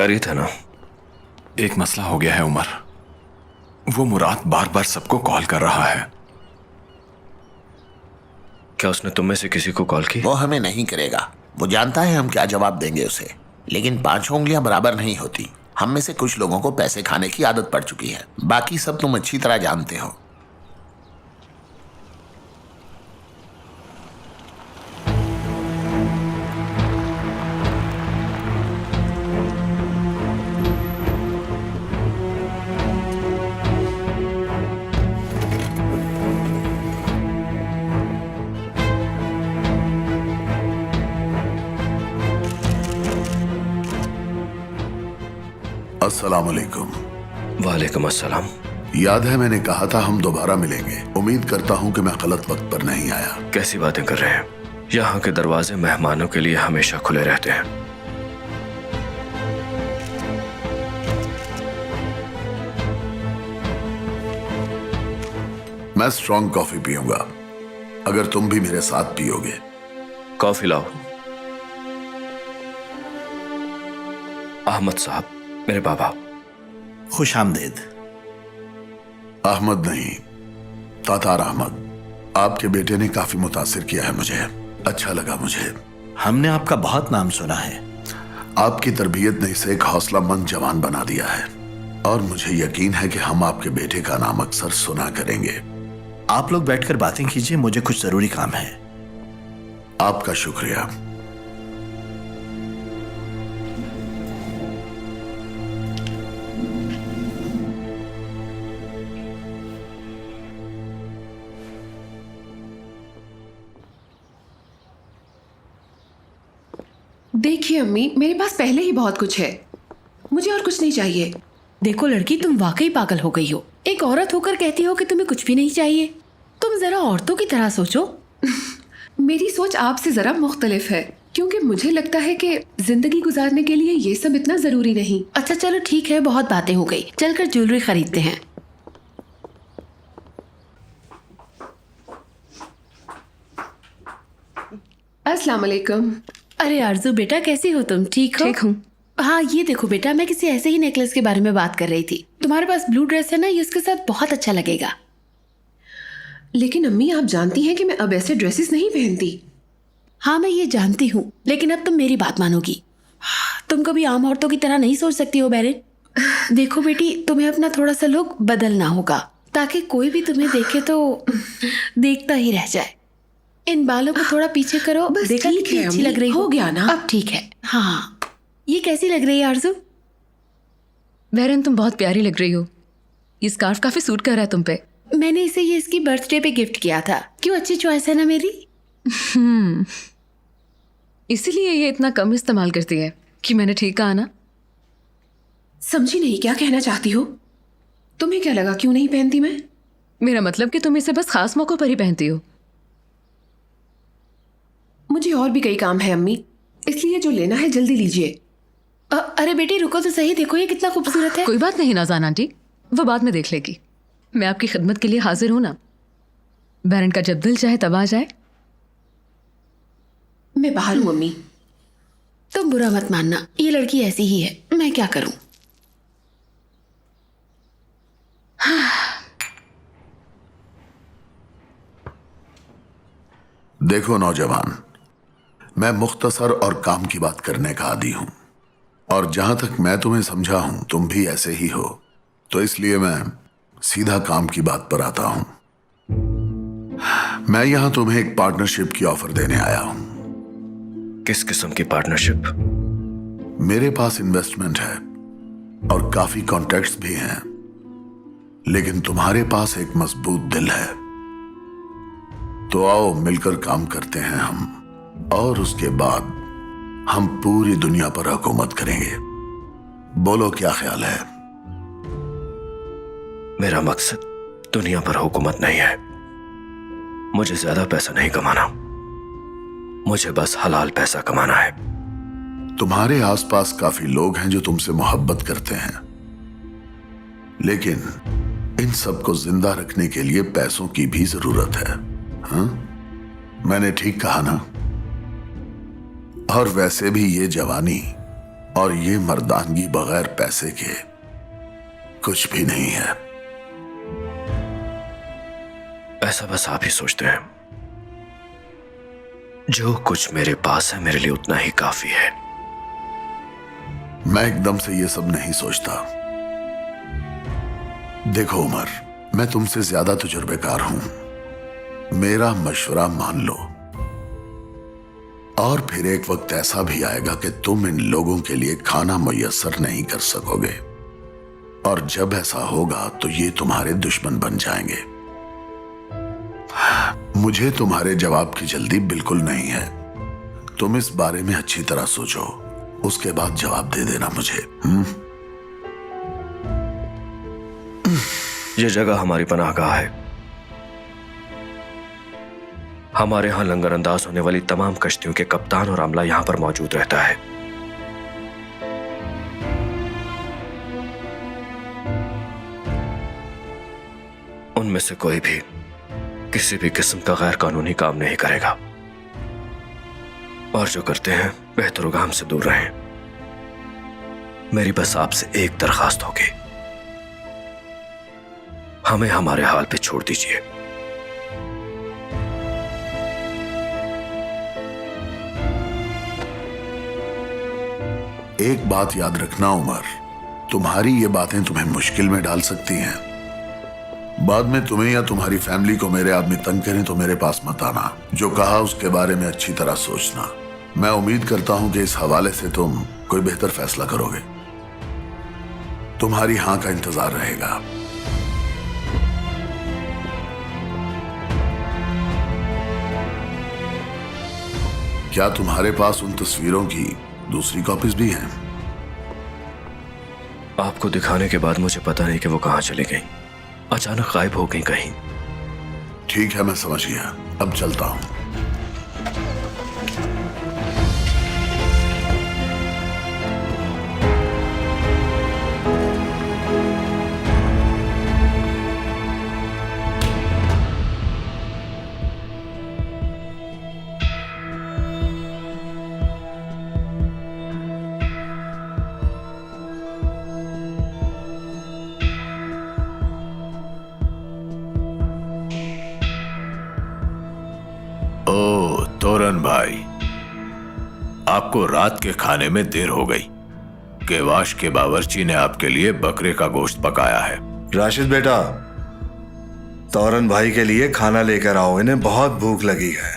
खैरियत है ना? एक मसला हो गया है उमर। वो मुराद बार बार सबको कॉल कर रहा है। क्या उसने तुम में से किसी को कॉल की? वो हमें नहीं करेगा। वो जानता है हम क्या जवाब देंगे उसे। लेकिन 5 उंगलियां बराबर नहीं होती। हम में से कुछ लोगों को पैसे खाने की आदत पड़ चुकी है। बाकी सब तुम अच्छी तरह जानते हो। अस्सलाम वालेकुम। वालेकुम अस्सलाम। याद है मैंने कहा था हम दोबारा मिलेंगे। उम्मीद करता हूँ कि मैं गलत वक्त पर नहीं आया। कैसी बातें कर रहे हैं? यहाँ के दरवाजे मेहमानों के लिए हमेशा खुले रहते हैं। मैं स्ट्रॉन्ग कॉफी पीऊंगा अगर तुम भी मेरे साथ पियोगे। कॉफी लाओ। अहमद साहब, मेरे बाबा। खुश आमदीद। अहमद नहीं, तातार अहमद। आपके बेटे ने काफी मुतासिर किया है मुझे। अच्छा लगा मुझे। हमने आपका बहुत नाम सुना है। आपकी तरबियत ने इसे एक हौसलामंद जवान बना दिया है और मुझे यकीन है कि हम आपके बेटे का नाम अक्सर सुना करेंगे। आप लोग बैठकर बातें कीजिए, मुझे कुछ जरूरी काम है। आपका शुक्रिया। देखिए अम्मी, मेरे पास पहले ही बहुत कुछ है। मुझे और कुछ नहीं चाहिए। देखो लड़की, तुम वाकई पागल हो गई हो। एक औरत होकर कहती हो कि तुम्हें कुछ भी नहीं चाहिए। तुम जरा औरतों की तरह सोचो। मेरी सोच आपसे जरा मुख्तलिफ है, क्योंकि मुझे लगता है कि जिंदगी गुजारने के लिए ये सब इतना जरूरी नहीं। अच्छा चलो ठीक है, बहुत बातें हो गई। चलकर ज्वेलरी खरीदते हैं। अस्सलाम वालेकुम। अरे आरजू बेटा, कैसी हो तुम? ठीक हो? ठीक हूँ। हाँ ये देखो बेटा, मैं किसी ऐसे ही नेकलेस के बारे में बात कर रही थी। तुम्हारे पास ब्लू ड्रेस है ना, ये उसके साथ बहुत अच्छा लगेगा। लेकिन अम्मी, आप जानती हैं कि मैं अब ऐसे ड्रेसेस नहीं पहनती। हाँ मैं ये जानती हूँ, लेकिन अब तुम मेरी बात मानोगी। तुम कभी आम औरतों की तरह नहीं सोच सकती हो बैरिन। देखो बेटी, तुम्हें अपना थोड़ा सा लुक बदलना होगा ताकि कोई भी तुम्हें देखे तो देखता ही रह जाए। इन बालों को थोड़ा पीछे करो। बस देखा ठीक कितनी है अच्छी अम्मी, लग रही हो गया ना? अब ठीक है। हाँ ये कैसी लग रही है आरजू? बहरन तुम बहुत प्यारी लग रही हो। ये स्कार्फ काफी सूट कर रहा है तुम पे। मैंने इसे ये इसकी बर्थडे पे गिफ्ट किया था। क्यों, अच्छी चॉइस है ना मेरी? इसीलिए ये इतना कम इस्तेमाल करती है कि मैंने ठीक कहा ना? समझी नहीं, क्या कहना चाहती हो? तुम्हें क्या लगा क्यों नहीं पहनती मैं? मेरा मतलब कि तुम इसे बस खास मौकों पर ही पहनती हो। मुझे और भी कई काम है अम्मी, इसलिए जो लेना है जल्दी लीजिए। अरे बेटी रुको तो सही, देखो ये कितना खूबसूरत है। कोई बात नहीं नाज़ान आंटी, वो बाद में देख लेगी। मैं आपकी खिदमत के लिए हाजिर हूं ना। बहरन का जब दिल चाहे तब आ जाए। मैं बाहर हूँ अम्मी। तुम बुरा मत मानना, ये लड़की ऐसी ही है, मैं क्या करूं। देखो नौजवान, मैं मुख्तसर और काम की बात करने का आदी हूं और जहां तक मैं तुम्हें समझा हूं तुम भी ऐसे ही हो, तो इसलिए मैं सीधा काम की बात पर आता हूं। मैं यहां तुम्हें एक पार्टनरशिप की ऑफर देने आया हूं। किस किस्म की पार्टनरशिप? मेरे पास इन्वेस्टमेंट है और काफी कॉन्टैक्ट्स भी हैं, लेकिन तुम्हारे पास एक मजबूत दिल है। तो आओ मिलकर काम करते हैं हम, और उसके बाद हम पूरी दुनिया पर हुकूमत करेंगे। बोलो क्या ख्याल है? मेरा मकसद दुनिया पर हुकूमत नहीं है। मुझे ज्यादा पैसा नहीं कमाना, मुझे बस हलाल पैसा कमाना है। तुम्हारे आसपास काफी लोग हैं जो तुमसे मोहब्बत करते हैं, लेकिन इन सबको जिंदा रखने के लिए पैसों की भी जरूरत है। हाँ? मैंने ठीक कहा ना? और वैसे भी ये जवानी और ये मर्दानगी बगैर पैसे के कुछ भी नहीं है। ऐसा बस आप ही सोचते हैं। जो कुछ मेरे पास है मेरे लिए उतना ही काफी है। मैं एकदम से ये सब नहीं सोचता। देखो उमर, मैं तुमसे ज्यादा तजुर्बेकार हूं। मेरा मशवरा मान लो, और फिर एक वक्त ऐसा भी आएगा कि तुम इन लोगों के लिए खाना मुयस्सर नहीं कर सकोगे, और जब ऐसा होगा तो ये तुम्हारे दुश्मन बन जाएंगे। मुझे तुम्हारे जवाब की जल्दी बिल्कुल नहीं है। तुम इस बारे में अच्छी तरह सोचो, उसके बाद जवाब दे देना मुझे। ये जगह हमारी पनाहगाह है। हमारे यहां लंगर अंदाज होने वाली तमाम कश्तियों के कप्तान और अमला यहां पर मौजूद रहता है। उनमें से कोई भी किसी भी किस्म का गैर कानूनी काम नहीं करेगा, और जो करते हैं बेहतर हमसे दूर रहें। मेरी बस आपसे एक दरखास्त होगी, हमें हमारे हाल पे छोड़ दीजिए। एक बात याद रखना उमर, तुम्हारी ये बातें तुम्हें मुश्किल में डाल सकती हैं। बाद में तुम्हें या तुम्हारी फैमिली को मेरे आदमी तंग करें तो मेरे पास मत आना। जो कहा उसके बारे में अच्छी तरह सोचना। मैं उम्मीद करता हूं कि इस हवाले से तुम कोई बेहतर फैसला करोगे। तुम्हारी हां का इंतजार रहेगा। क्या तुम्हारे पास उन तस्वीरों की दूसरी कॉपीज भी हैं? आपको दिखाने के बाद मुझे पता नहीं कि वो कहां चली गई, अचानक गायब हो गई कहीं। ठीक है, मैं समझ गया। अब चलता हूं। ओ तोरन भाई, आपको रात के खाने में देर हो गई। केवाश के बावर्ची ने आपके लिए बकरे का गोश्त पकाया है। राशिद बेटा, तौरन भाई के लिए खाना लेकर आओ, इन्हें बहुत भूख लगी है।